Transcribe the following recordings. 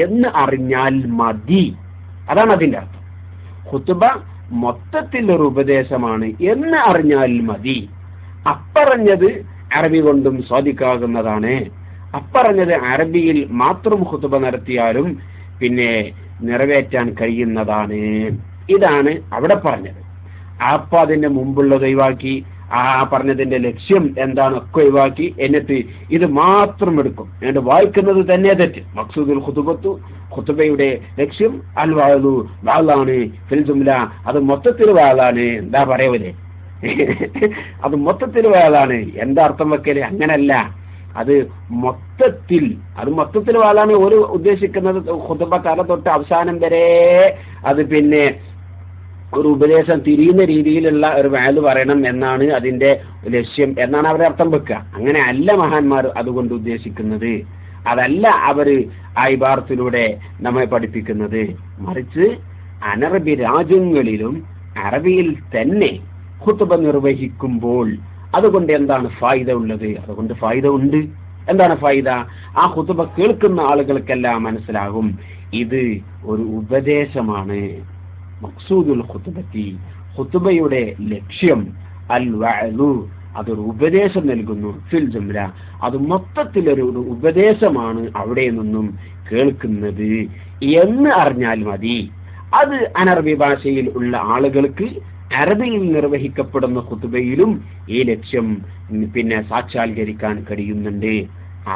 എന്ന് അറിഞ്ഞാൽ മതി. അതാണ് അതിന്റെ അർത്ഥം. ഖുതുബ മൊത്തത്തിലൊരു ഉപദേശമാണ് എന്ന് അറിഞ്ഞാൽ മതി. അപ്പറഞ്ഞത് അറബി കൊണ്ടും സാധിക്കാവുന്നതാണ്. അപ്പറഞ്ഞത് അറബിയിൽ മാത്രം ഖുതുബ നടത്തിയാലും പിന്നെ നിറവേറ്റാൻ കഴിയുന്നതാണ്. ഇതാണ് അവിടെ പറഞ്ഞത്. അപ്പൊ അതിന്റെ മുമ്പുള്ളത് ഒഴിവാക്കി, ആ പറഞ്ഞതിന്റെ ലക്ഷ്യം എന്താണൊക്കെ ഒഴിവാക്കി, എന്നിട്ട് ഇത് മാത്രം എടുക്കും. എന്നിട്ട് വായിക്കുന്നത് തന്നെ തെറ്റ്. മഖ്സൂദുൽ ഖുതുബത്തു, ഖുതുബയുടെ ലക്ഷ്യം അൽ വഅദു വഅദാണ് ഫിൽ ജുംല, അത് മൊത്തത്തിൽ വഅദാണ്. എന്താ പറയൂലേ, അത് മൊത്തത്തിൽ വഅദാണ്. എന്താ അർത്ഥം വെക്കല്? അങ്ങനല്ല, അത് മൊത്തത്തിൽ വഅദാണ്. ഒരു ഉദ്ദേശിക്കുന്നത് ഖുതുബ തല തൊട്ട് അവസാനം വരെ അത് പിന്നെ ഒരു ഉപദേശം തിരിയുന്ന രീതിയിലുള്ള ഒരു വാല് പറയണം എന്നാണ് അതിന്റെ ലക്ഷ്യം എന്നാണ് അവർ അർത്ഥം വെക്കുക. അങ്ങനെ അല്ല മഹാന്മാർ അതുകൊണ്ട് ഉദ്ദേശിക്കുന്നത്. അതല്ല അവര് ആ ഇബാറത്തിലൂടെ നമ്മെ പഠിപ്പിക്കുന്നത്. മറിച്ച് അനറബി രാജ്യങ്ങളിലും അറബിയിൽ തന്നെ ഖുതുബ നിർവഹിക്കുമ്പോൾ അതുകൊണ്ട് എന്താണ് ഫായിദ ഉള്ളത്? അതുകൊണ്ട് ഫായിദ ഉണ്ട്. എന്താണ് ഫായിദ? ആ ഖുതുബ കേൾക്കുന്ന ആളുകൾക്കെല്ലാം മനസ്സിലാകും ഇത് ഒരു ഉപദേശമാണ്. മഖ്സൂദുൽ ഖുതുബത്തി, ഖുതുബയുടെ ലക്ഷ്യം അൽ വഅദു, അതൊരു ഉപദേശം നൽകുന്നു. ഫിൽ ജുംല, അത് മൊത്തത്തിലൊരു ഉപദേശമാണ് അവിടെ നിന്നും കേൾക്കുന്നത് എന്ന് അറിഞ്ഞാൽ മതി. അത് അനറബി ഭാഷയിൽ ഉള്ള ആളുകൾക്ക് അറബിയിൽ നിർവഹിക്കപ്പെടുന്ന ഖുതുബയിലും ഈ ലക്ഷ്യം പിന്നെ സാക്ഷാത്കരിക്കാൻ കഴിയുന്നുണ്ട്.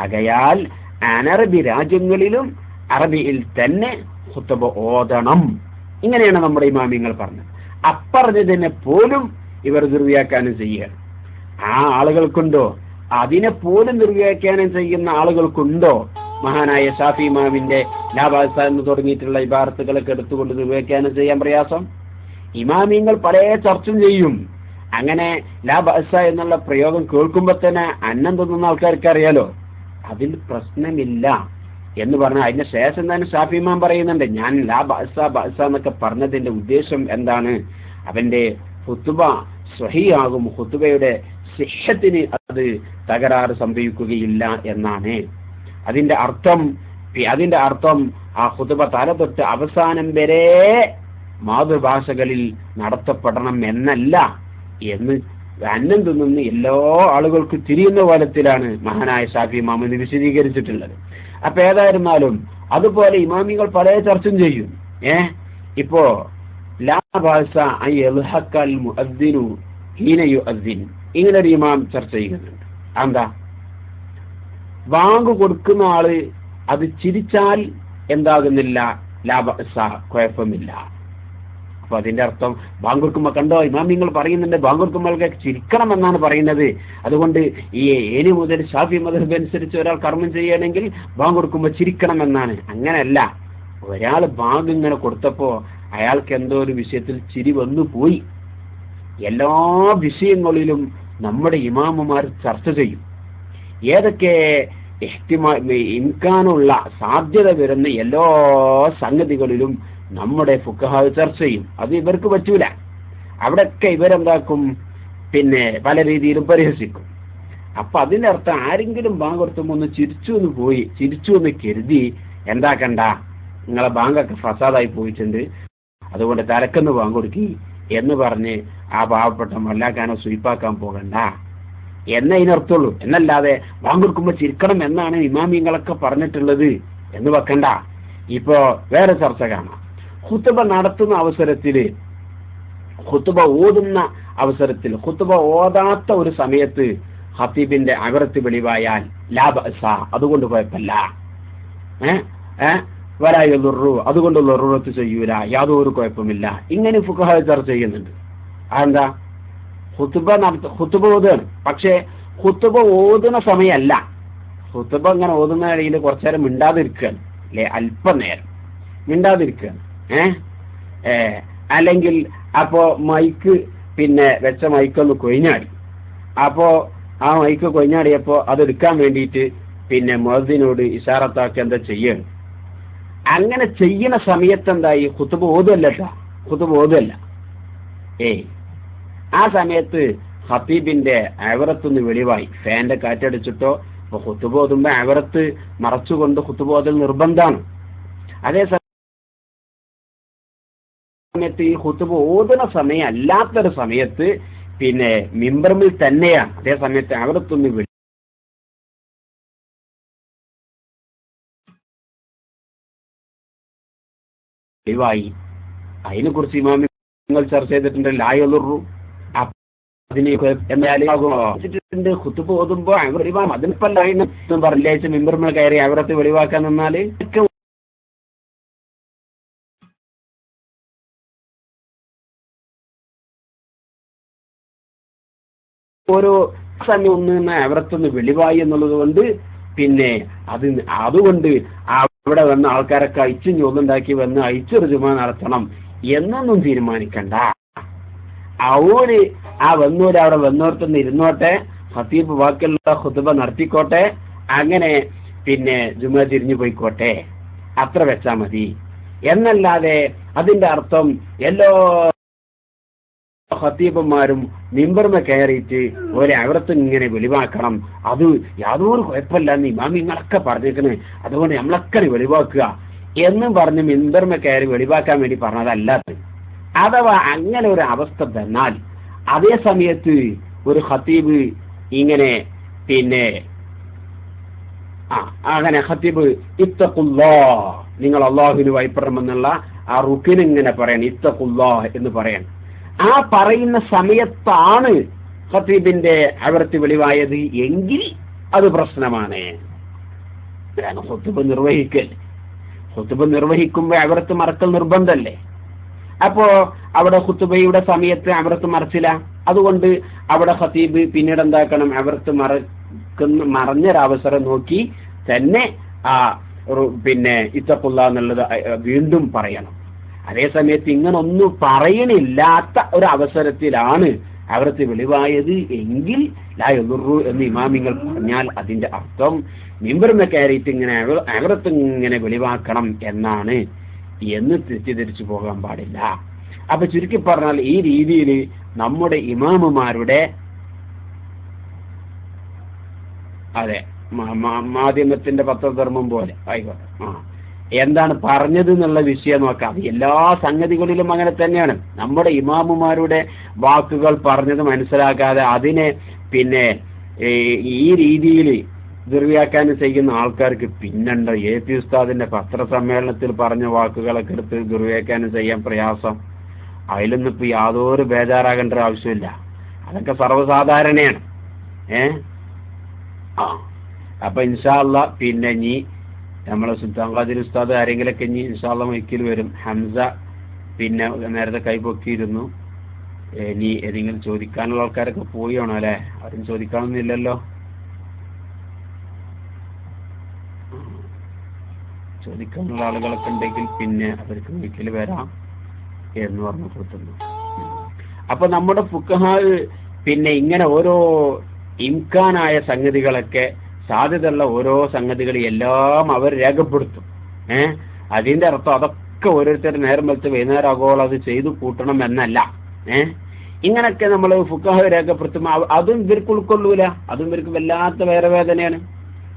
ആകയാൽ അനറബി രാജ്യങ്ങളിലും അറബിയിൽ തന്നെ ഖുതുബ ഓതണം. ഇങ്ങനെയാണ് നമ്മുടെ ഇമാമിങ്ങൾ പറഞ്ഞത്. അപ്പറഞ്ഞതിനെ പോലും ഇവർ നിർവ്യാഖ്യാനം ചെയ്യുകയാണ്. ആ ആളുകൾക്കുണ്ടോ? അതിനെ പോലും നിർവ്യാഖ്യാനം ചെയ്യുന്ന ആളുകൾക്കുണ്ടോ? മഹാനായ ഷാഫി ഇമാമിന്റെ ലാബാസ എന്ന് തുടങ്ങിയിട്ടുള്ള ഇബാറത്തുകളൊക്കെ എടുത്തുകൊണ്ട് നിർവ്യാഖ്യാനം ചെയ്യാൻ പ്രയാസം. ഇമാമിങ്ങൾ പല ചർച്ചയും ചെയ്യും. അങ്ങനെ ലാബാസ എന്നുള്ള പ്രയോഗം കേൾക്കുമ്പോ തന്നെ അന്നം തോന്നുന്ന ആൾക്കാർക്ക് അറിയാലോ, അതിൽ പ്രശ്നമില്ല എന്ന് പറഞ്ഞാൽ അതിന്റെ ശേഷം തന്നെ ഷാഫി ഇമാം പറയുന്നുണ്ട്, ഞാൻ ബഅസ എന്നൊക്കെ പറഞ്ഞതിന്റെ ഉദ്ദേശം എന്താണ്? അവന്റെ ഖുതുബ സ്വഹീഹാകും, ഖുതുബയുടെ സിഹ്ഹത്തിന് അത് തകരാറ് സംഭവിക്കുകയില്ല എന്നാണ്. അതിന്റെ അർത്ഥം ആ ഖുതുബ തല തൊട്ട് അവസാനം വരെ മാതൃഭാഷകളിൽ നടത്തപ്പെടണം എന്നല്ല, എന്ന് അന്നം തിന്നുന്ന എല്ലാ ആളുകൾക്കും തിരിയുന്ന കോലത്തിലാണ് മഹാനായ ഷാഫി ഇമാം ഇത് വിശദീകരിച്ചിട്ടുള്ളത്. അപ്പൊ ഏതായിരുന്നാലും അതുപോലെ ഇമാമികൾ പല ചർച്ചയും ചെയ്യും. ഇപ്പോ ലാ ബഅസ അൻ യൽഹഖൽ മുഅദ്ദിനു ഹീന യുഅദ്ദിൻ, ഇങ്ങനൊരു ഇമാം ചർച്ച ചെയ്യുന്നുണ്ട്. എന്താ? ബാങ്ക് കൊടുക്കുന്ന ആള് അത് ചിരിച്ചാൽ എന്താകുന്നില്ല, ലാ ബഅസ, കുഴപ്പമില്ല. അപ്പൊ അതിന്റെ അർത്ഥം ബാങ്ക് കൊടുക്കുമ്പോ കണ്ടോ, ഇമാമിങ്ങൾ പറയുന്നുണ്ട് ബാങ്ക് കൊടുക്കുമ്പോഴൊക്കെ ചിരിക്കണം എന്നാണ് പറയുന്നത്. അതുകൊണ്ട് ഈ ഏനി മുതൽ ഷാഫി മദ്ഹബ് അനുസരിച്ച് ഒരാൾ കർമ്മം ചെയ്യുകയാണെങ്കിൽ ബാങ്ക് കൊടുക്കുമ്പോൾ ചിരിക്കണം എന്നാണ്. അങ്ങനെയല്ല. ഒരാൾ ബാങ്ക് ഇങ്ങനെ കൊടുത്തപ്പോ അയാൾക്ക് എന്തോ ഒരു വിഷയത്തിൽ ചിരി വന്നു പോയി. എല്ലാ വിഷയങ്ങളിലും നമ്മുടെ ഇമാമുമാർ ചർച്ച ചെയ്യും. ഏതൊക്കെ ഇംകാനുള്ള സാധ്യത വരുന്ന എല്ലാ സംഗതികളിലും നമ്മുടെ ഫുഖഹാ ചർച്ച ചെയ്യും. അത് ഇവർക്ക് പറ്റൂല. അവിടെയൊക്കെ ഇവരെന്താക്കും, പിന്നെ പല രീതിയിലും പരിഹസിക്കും. അപ്പൊ അതിന്റെ അർത്ഥം ആരെങ്കിലും ബാങ്ക് കൊടുത്തുമ്പോ ഒന്ന് ചിരിച്ചു എന്ന് കരുതി എന്താക്കണ്ട, നിങ്ങളെ ബാങ്കൊക്കെ ഫസാദായി പോയിട്ടുണ്ട്, അതുകൊണ്ട് തലക്കെന്ന് ബാങ്ക് കൊടുക്കി എന്ന് പറഞ്ഞ് ആ പാവപ്പെട്ട മല്ലാക്കാനോ സ്വീപ്പാക്കാൻ പോകണ്ട എന്നതിനർത്ഥമുള്ളൂ. എന്നല്ലാതെ ബാങ്ക് കൊടുക്കുമ്പോ ചിരിക്കണം എന്നാണ് ഇമാമിങ്ങളൊക്കെ പറഞ്ഞിട്ടുള്ളത് എന്ന് വെക്കണ്ട. ഇപ്പോ വേറെ ചർച്ച കാണാം. ഖുതുബ നടത്തുന്ന അവസരത്തില്, ഖുതുബ ഓതുന്ന അവസരത്തിൽ, ഖുതുബ ഓതാത്ത ഒരു സമയത്ത് ഖതീബിന്റെ അവറത്ത് വെളിവായാൽ ലാ ബഅസ, അതുകൊണ്ട് കുഴപ്പമില്ല. വലാ യദുറു, അതുകൊണ്ട് ലറൂറത്ത് ചെയ്യൂല, യാതൊരു കുഴപ്പമില്ല. ഇങ്ങനെ ഫുഖഹാ ചർച്ച ചെയ്യുന്നുണ്ട്. അതെന്താ? ഖുതുബ ഓതുകയാണ്, പക്ഷേ ഖുതുബ ഓതുന്ന സമയമല്ല. ഖുതുബ ഇങ്ങനെ ഓതുന്ന ഇടയിൽ കുറച്ചു നേരം മിണ്ടാതിരിക്കുകയാണ് അല്ലെ, അല്പനേരം മിണ്ടാതിരിക്കുകയാണ്. അല്ലെങ്കിൽ അപ്പോ മൈക്ക് പിന്നെ വെച്ച മൈക്കൊന്ന് കൊഴിഞ്ഞാടി. അപ്പോ ആ മൈക്ക് കൊഴിഞ്ഞാടിയപ്പോ അതെടുക്കാൻ വേണ്ടിയിട്ട് പിന്നെ മുഅദ്ദിനോട് ഇശാറത്താക്കി എന്താ ചെയ്യണം. അങ്ങനെ ചെയ്യുന്ന സമയത്ത് എന്തായി? ഖുതുബ ഓതുകയല്ല. ആ സമയത്ത് ഖതീബിന്റെ അവറത്തുനിന്ന് വെളിവായി, ഫാന്റെ കാറ്റടിച്ചിട്ടോ. അപ്പൊ ഖുതുബ ഓതുമ്പോ അവറത്ത് മറച്ചുകൊണ്ട് ഖുതുബ ഓതൽ നിർബന്ധമാണ്. അതേ സമയത്ത് ഈ ഖുതുബ ഓതുന്ന സമയം അല്ലാത്തൊരു സമയത്ത് പിന്നെ മിമ്പറിൽ തന്നെയാണ്. അതേ സമയത്ത് അവിടത്തൊന്ന് വെളിവായി. അതിനെ കുറിച്ച് ഇമാമിങ്ങൾ ചർച്ച ചെയ്തിട്ടുണ്ട്. ലായുറു അതിന് എന്നാലും ഖുതുബ ഓതുമ്പോ ഇമാം അതിനിപ്പം പറഞ്ഞാഴ്ച മിമ്പറിൽ കയറി അവിടത്തെ വെളിവാക്കാൻ നിന്നാല് ഓരോ സമയം ഒന്ന് അവിടത്തൊന്ന് വെളിവായി എന്നുള്ളത് കൊണ്ട് പിന്നെ അതുകൊണ്ട് അവിടെ വന്ന ആൾക്കാരൊക്കെ അയച്ചു ഞൊന്നുണ്ടാക്കി വന്ന് അയച്ചൊരു ജുമ നടത്തണം എന്നൊന്നും തീരുമാനിക്കണ്ട. അവര് വന്നൂര് അവിടെ വന്നോർത്തുനിന്ന് ഇരുന്നോട്ടെ, ഖതീബ് ബാക്കിയുള്ള ഖുതുബ നടത്തിക്കോട്ടെ, അങ്ങനെ പിന്നെ ജുമ തിരിഞ്ഞു പോയിക്കോട്ടെ, അത്ര വെച്ചാ മതി എന്നല്ലാതെ അതിന്റെ അർത്ഥം എല്ലാ ഖതീബന്മാരും മിമ്പറിമ കയറിയിട്ട് ഒരു അവിടത്ത് ഇങ്ങനെ വെളിവാക്കണം, അത് യാതൊരു കുഴപ്പമില്ല എന്ന് ഇമാമിങ്ങളൊക്കെ പറഞ്ഞേക്കണ്, അതുകൊണ്ട് നമ്മളൊക്കെ വെളിവാക്കുക എന്നും പറഞ്ഞ് മിമ്പറിമ കയറി വെളിവാക്കാൻ വേണ്ടി പറഞ്ഞതല്ലാത്ത. അഥവാ അങ്ങനെ ഒരു അവസ്ഥ വന്നാൽ അതേ സമയത്ത് ഒരു ഖതീബ് ഇങ്ങനെ പിന്നെ അങ്ങനെ ഖതീബ് ഇത്തഖുല്ലാഹ്, നിങ്ങൾ അല്ലാഹുവിനെ ഭയപ്പെടണമെന്നുള്ള ആ റുക്കിന് ഇങ്ങനെ പറയണം, ഇത്തഖുല്ലാഹ് എന്ന് പറയണം. ആ പറയുന്ന സമയത്താണ് ഖതീബിന്റെ അവിടത്ത് വെളിവായത് എങ്കിൽ അത് പ്രശ്നമാണ്. ഖുതുബ നിർവഹിക്കൽ, ഖുതുബ നിർവഹിക്കുമ്പോൾ അവിടത്ത് മറക്കൽ നിർബന്ധമല്ലേ. അപ്പോ അവിടെ ഖുതുബയുടെ സമയത്ത് അവിടത്ത് മറച്ചില്ല, അതുകൊണ്ട് അവിടെ ഖതീബ് പിന്നീട് എന്താക്കണം, അവിടത്ത് മറഞ്ഞൊരവസരം നോക്കി തന്നെ പിന്നെ ഇത്തഖുല്ലാഹ് എന്നുള്ളത് വീണ്ടും പറയണം. അതേ സമയത്ത് ഇങ്ങനൊന്നും പറയണില്ലാത്ത ഒരു അവസരത്തിലാണ് അവിടത്തെ വെളിവായത് എങ്കിൽ ലാ യദുറു എന്ന് ഇമാമിങ്ങൾ പറഞ്ഞാൽ അതിന്റെ അർത്ഥം മിമ്പറിമ കയറിയിട്ട് ഇങ്ങനെ അവിടത്ത് ഇങ്ങനെ വെളിവാക്കണം എന്നാണ് എന്ന് തെറ്റിദ്ധരിച്ചു പോകാൻ പാടില്ല. അപ്പൊ ചുരുക്കി പറഞ്ഞാൽ ഈ രീതിയിൽ നമ്മുടെ ഇമാമുമാരുടെ അതെ മാധ്യമത്തിന്റെ പത്രധർമ്മം പോലെ ആയിക്കോട്ടെ എന്താണ് പറഞ്ഞത് എന്നുള്ള വിഷയം നോക്കാം. എല്ലാ സംഗതികളിലും അങ്ങനെ തന്നെയാണ്. നമ്മുടെ ഇമാമുമാരുടെ വാക്കുകൾ പറഞ്ഞത് മനസ്സിലാക്കാതെ അതിനെ പിന്നെ ഈ രീതിയിൽ ദുർവ്യാഖ്യാനം ചെയ്യുന്ന ആൾക്കാർക്ക് പിന്നെണ്ട AP ഉസ്താദിന്റെ പത്രസമ്മേളനത്തിൽ പറഞ്ഞ വാക്കുകളൊക്കെ എടുത്ത് ദുർവ്യാഖ്യാനം ചെയ്യാൻ പ്രയാസം. അതിലൊന്നും ഇപ്പൊ യാതൊരു ബേജാറാകേണ്ട ആവശ്യമില്ല, അതൊക്കെ സർവ്വസാധാരണയാണ്. അപ്പൊ ഇൻഷാ അല്ലാഹ് പിന്നെ ഇനി നമ്മളെ സുൽത്താൻ ഖാദിർ ഉസ്താദ് ആരെങ്കിലൊക്കെ ഇനി ഇൻഷാ അല്ലാഹ് മൈക്കിൽ വരും. ഹംസ പിന്നെ നേരത്തെ കൈപൊക്കിയിരുന്നു. ഇനി ഏതെങ്കിലും ചോദിക്കാനുള്ള ആൾക്കാരൊക്കെ പോയാണോ അല്ലെ? ആരും ചോദിക്കാനൊന്നുമില്ലല്ലോ. ചോദിക്കാനുള്ള ആളുകളൊക്കെ ഉണ്ടെങ്കിൽ പിന്നെ അവർക്ക് മൈക്കിൽ വരാം എന്ന് പറഞ്ഞു കൊടുത്തുന്നു. അപ്പൊ നമ്മുടെ ഫുഖഹാ പിന്നെ ഇങ്ങനെ ഓരോ ഇംകാനായ സംഗതികളൊക്കെ, സാധ്യതയുള്ള ഓരോ സംഗതികൾ എല്ലാം അവർ രേഖപ്പെടുത്തും. അതിന്റെ അർത്ഥം അതൊക്കെ ഓരോരുത്തർ നേരം വെച്ച് വൈകുന്നേരം ആഗോളം അത് ചെയ്തു കൂട്ടണം എന്നല്ല. ഇങ്ങനൊക്കെ നമ്മൾ ഫുഖഹാ രേഖപ്പെടുത്തുമ്പോൾ അതും ഇവർക്ക് ഉൾക്കൊള്ളൂല, അതും ഇവർക്ക് വല്ലാത്ത വേറെ വേദനയാണ്.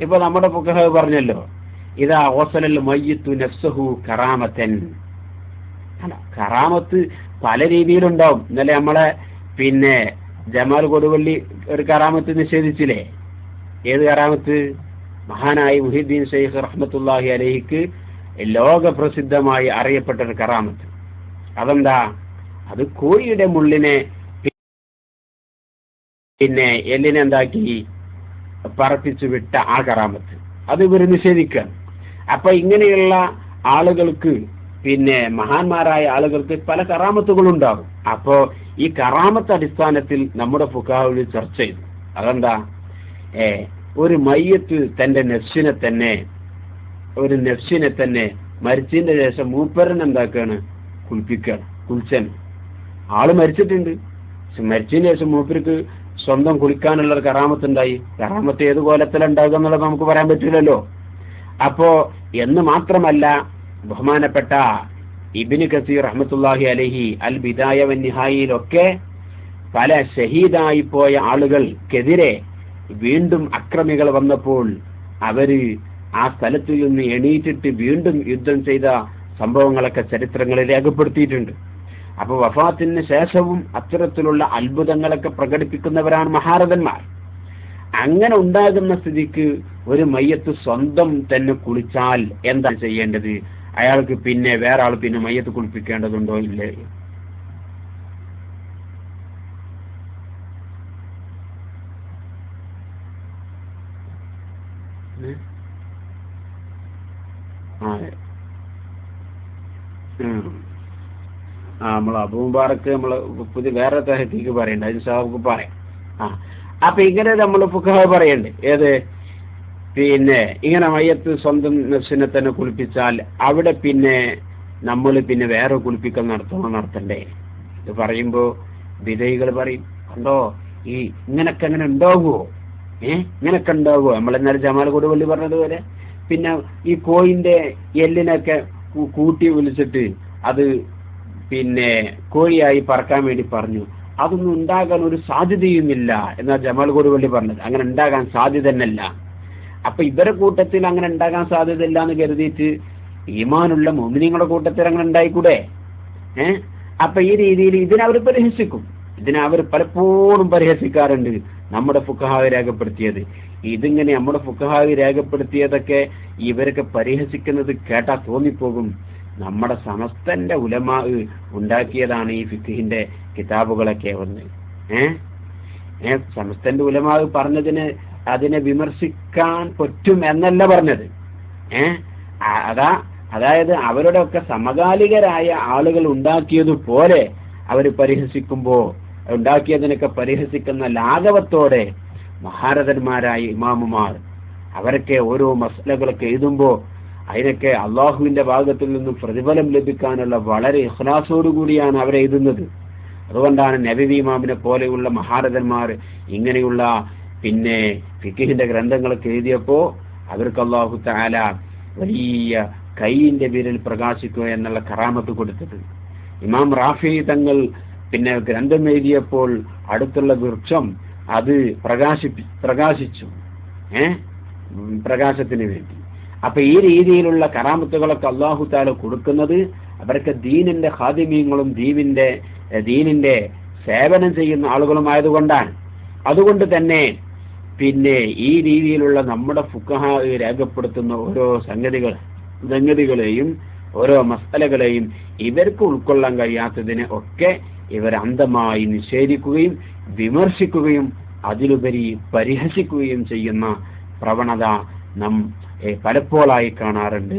ഇപ്പൊ നമ്മുടെ ഫുഖഹാ പറഞ്ഞല്ലോ, ഇതാ ഓസലൽ മയ്യിത്തു നഫ്സഹു കറാമത്തൻ. കറാമത്ത് പല രീതിയിലുണ്ടാവും. ഇന്നലെ നമ്മളെ പിന്നെ ജമാൽ കൊടുവള്ളി ഒരു കറാമത്ത് നിഷേധിച്ചില്ലേ? ഏത് കറാമത്ത്? മഹാനായ മുഹിദ്ദീൻ ശൈഖ് റഹ്മത്തുള്ളാഹി അലൈഹിക്ക് ലോകപ്രസിദ്ധമായി അറിയപ്പെട്ട ഒരു കറാമത്ത്. അതെന്താ? അത് കോഴിയുടെ മുള്ളിനെ പിന്നെ എല്ലിനെ എന്താക്കി പറപ്പിച്ചു വിട്ട ആ കറാമത്ത്, അത് ഇവർ നിഷേധിക്കുക. അപ്പൊ ഇങ്ങനെയുള്ള ആളുകൾക്ക് പിന്നെ മഹാന്മാരായ ആളുകൾക്ക് പല കറാമത്തുകളുണ്ടാകും. അപ്പോ ഈ കറാമത്ത് അടിസ്ഥാനത്തിൽ നമ്മുടെ ഫുഖഹാവ് ചർച്ച ചെയ്തു. അതെന്താ? ഒരു മയ്യത്ത് തന്റെ നഫ്സിനെ തന്നെ മരിച്ചതിന്റെ ശേഷം മൂപ്പരൻ എന്താക്കാണ്? കുളിപ്പിക്കുകയാണ്. കുളിച്ചൻ ആള് മരിച്ചിട്ടുണ്ട്, മരിച്ചതിന് ശേഷം മൂപ്പർക്ക് സ്വന്തം കുളിക്കാനുള്ള ഒരു കറാമത്ത് ഉണ്ടായി. കറാമത്ത് ഏത് കോലത്തിലുണ്ടാകുക എന്നുള്ളത് നമുക്ക് പറയാൻ പറ്റില്ലല്ലോ. അപ്പോ എന്ന് മാത്രമല്ല, ബഹുമാനപ്പെട്ട ഇബ്നു കസീർ റഹ്മത്തുള്ളാഹി അലൈഹി അൽ ബിദായ വൻ നിഹായയിലൊക്കെ പല ഷഹീദായി പോയ ആളുകൾക്കെതിരെ വീണ്ടും അക്രമികൾ വന്നപ്പോൾ അവര് ആ സ്ഥലത്ത് നിന്ന് എണീറ്റിട്ട് വീണ്ടും യുദ്ധം ചെയ്ത സംഭവങ്ങളൊക്കെ ചരിത്രങ്ങളിൽ രേഖപ്പെടുത്തിയിട്ടുണ്ട്. അപ്പോൾ വഫാത്തിന് ശേഷവും അത്തരത്തിലുള്ള അത്ഭുതങ്ങളൊക്കെ പ്രകടിപ്പിക്കുന്നവരാണ് മഹാരഥന്മാർ. അങ്ങനെ ഉണ്ടാകുന്ന സ്ഥിതിക്ക് ഒരു മയ്യത്ത് സ്വന്തം തന്നെ കുളിച്ചാൽ എന്താ ചെയ്യേണ്ടത്? അയാൾക്ക് പിന്നെ വേറെ ആൾ പിന്നെ മയ്യത്ത് കുളിപ്പിക്കേണ്ടതുണ്ടോ ഇല്ലേ? നമ്മൾ അബൂബാറക്ക് നമ്മള് പുതിയ വേറെ തഹക്കീക്ക് പറയണ്ട, അതിന് സാബ് പറയാം. അപ്പൊ ഇങ്ങനെ നമ്മൾ ഫുഖഹ പറയണ്ടേ, ഏത് പിന്നെ ഇങ്ങനെ മയ്യത്ത് സ്വന്തം നഫ്സിനെ തന്നെ കുളിപ്പിച്ചാൽ അവിടെ പിന്നെ നമ്മൾ പിന്നെ വേറെ കുളിപ്പിക്കൽ നടത്തണ്ടേ? ഇത് പറയുമ്പോ വിധേയികൾ പറയും, കണ്ടോ ഈ ഇങ്ങനൊക്കെ അങ്ങനെ ഉണ്ടാവുമോ? ഇങ്ങനൊക്കെ ഉണ്ടാവുമോ? നമ്മളെന്നാലും ജമാൽ കൊടുവള്ളി പറഞ്ഞതുപോലെ പിന്നെ ഈ കോഴിന്റെ എല്ലിനൊക്കെ കൂട്ടി വിളിച്ചിട്ട് അത് പിന്നെ കോഴിയായി പറക്കാൻ വേണ്ടി പറഞ്ഞു. അതൊന്നും ഉണ്ടാകാൻ ഒരു സാധ്യതയുമില്ല എന്നാ ജമാൽ കൊടുവള്ളി പറഞ്ഞത്. അങ്ങനെ ഉണ്ടാകാൻ സാധ്യത തന്നെയല്ല. അപ്പൊ ഇവരെ കൂട്ടത്തിൽ അങ്ങനെ ഉണ്ടാകാൻ സാധ്യതയില്ല എന്ന് കരുതിയിട്ട് ഈമാനുള്ള മുഅ്മിനീങ്ങളുടെ കൂട്ടത്തിൽ അങ്ങനെ ഉണ്ടായിക്കൂടെ? അപ്പൊ ഈ രീതിയിൽ ഇതിനവർ പരിഹസിക്കും. ഇതിനവർ പലപ്പോഴും പരിഹസിക്കാറുണ്ട്. നമ്മുടെ ഫുഖഹാവ് രേഖപ്പെടുത്തിയത് ഇതിങ്ങനെ, നമ്മുടെ ഫുഖഹാവ് രേഖപ്പെടുത്തിയതൊക്കെ ഇവരൊക്കെ പരിഹസിക്കുന്നത് കേട്ടാ തോന്നിപ്പോകും നമ്മുടെ സമസ്തന്റെ ഉലമാ ഉണ്ടാക്കിയതാണ് ഈ ഫിഖ്ഹിന്റെ കിതാബുകളൊക്കെ വന്ന്. സമസ്തന്റെ ഉലമാ പറഞ്ഞതിന് അതിനെ വിമർശിക്കാൻ പറ്റും എന്നല്ല പറഞ്ഞത്. അതായത് അവരുടെ ഒക്കെ സമകാലികരായ ആളുകൾ ഉണ്ടാക്കിയതുപോലെ അവർ പരിഹസിക്കുമ്പോ ഉണ്ടാക്കിയതിനൊക്കെ പരിഹസിക്കുന്ന ലാഘവത്തോടെ മഹാരഥന്മാരായ ഇമാമുമാർ അവരൊക്കെ ഓരോ മസ്ലകളൊക്കെ എഴുതുമ്പോ അതിനൊക്കെ അള്ളാഹുവിന്റെ ഭാഗത്തിൽ നിന്നും പ്രതിഫലം ലഭിക്കാനുള്ള വളരെ ഇഖ്ലാസോടുകൂടിയാണ് അവരെഴുതുന്നത്. അതുകൊണ്ടാണ് നബവി ഇമാമിനെ പോലെയുള്ള മഹാരഥന്മാർ ഇങ്ങനെയുള്ള പിന്നെ ഫിഖ്ഹിന്റെ ഗ്രന്ഥങ്ങളൊക്കെ എഴുതിയപ്പോ അവർക്ക് അല്ലാഹു തആല വലിയ കൈയിന്റെ പേരിൽ പ്രകാശിക്കുക എന്നുള്ള കറാമത്ത് കൊടുത്തത്. ഇമാം റാഫി തങ്ങൾ പിന്നെ ഗ്രന്ഥം എഴുതിയപ്പോൾ അടുത്തുള്ള വൃക്ഷം അത് പ്രകാശിച്ചു പ്രകാശത്തിന് വേണ്ടി. അപ്പൊ ഈ രീതിയിലുള്ള കറാമത്തുകളൊക്കെ അല്ലാഹു തആല കൊടുക്കുന്നത് അവർക്ക് ദീനിന്റെ ഖാദിമീങ്ങളും ദീനിന്റെ സേവനം ചെയ്യുന്ന ആളുകളുമായതുകൊണ്ടാണ്. അതുകൊണ്ട് തന്നെ പിന്നെ ഈ രീതിയിലുള്ള നമ്മുടെ ഫുഖഹാ രേഖപ്പെടുത്തുന്ന ഓരോ സംഗതികളെയും ഓരോ മസ്അലകളെയും ഇവർക്ക് ഉൾക്കൊള്ളാൻ കഴിയാത്തതിനെ ഒക്കെ ഇവർ അന്ധമായി നിഷേധിക്കുകയും വിമർശിക്കുകയും അതിലുപരി പരിഹസിക്കുകയും ചെയ്യുന്ന പ്രവണത നാം പലപ്പോഴായി കാണാറുണ്ട്.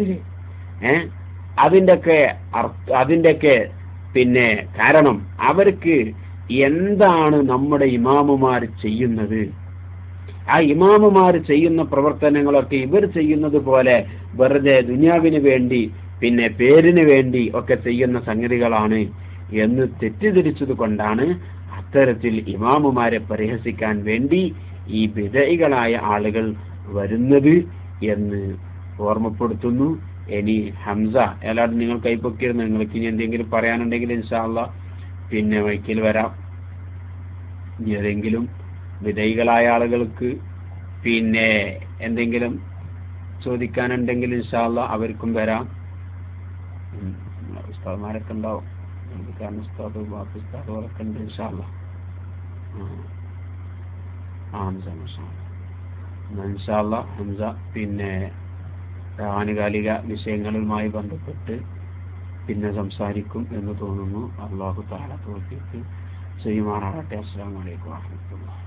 അതിൻ്റെയൊക്കെ പിന്നെ കാരണം അവർക്ക് എന്താണ് നമ്മുടെ ഇമാമുമാർ ചെയ്യുന്നത്, ആ ഇമാമുമാർ ചെയ്യുന്ന പ്രവർത്തനങ്ങളൊക്കെ ഇവർ ചെയ്യുന്നത് പോലെ വെറുതെ ദുനിയാവിന് വേണ്ടി പിന്നെ പേരിന് വേണ്ടി ഒക്കെ ചെയ്യുന്ന സംഗതികളാണ് എന്ന് തെറ്റിദ്ധരിച്ചത് കൊണ്ടാണ് അത്തരത്തിൽ ഇമാമുമാരെ പരിഹസിക്കാൻ വേണ്ടി ഈ ബിദഈകളായ ആളുകൾ വരുന്നത് എന്ന് ഓർമ്മപ്പെടുത്തുന്നു. ഇനി ഹംസ എല്ലാവരും നിങ്ങൾ കൈപ്പൊക്കിയിരുന്നു. നിങ്ങൾക്ക് ഇനി എന്തെങ്കിലും പറയാനുണ്ടെങ്കിൽ ഇൻഷാ അല്ലാഹ് പിന്നെ വൈക്കിൽ വരാം. ഏതെങ്കിലും വിധേയികളായ ആളുകൾക്ക് പിന്നെ എന്തെങ്കിലും ചോദിക്കാനുണ്ടെങ്കിൽ ഇൻഷാ അല്ലാഹ് അവർക്കും വരാം. ഉസ്താദ്മാരൊക്കെ ഉണ്ടാവും, കാരണം ഉസ്താദുകളൊക്കെ ഉണ്ട് ഇൻഷാ അല്ലാഹ്. ഇൻഷാ അല്ലാഹ് ഹംസ പിന്നെ ആനുകാലിക വിഷയങ്ങളുമായി ബന്ധപ്പെട്ട് പിന്നെ സംസാരിക്കും എന്ന് തോന്നുന്നു. അല്ലാഹു തആല തൗഫീഖ് ചെയ്യുമാറാകട്ടെ. അസ്സലാമു അലൈക്കും വറഹ്മത്തുള്ളാഹി.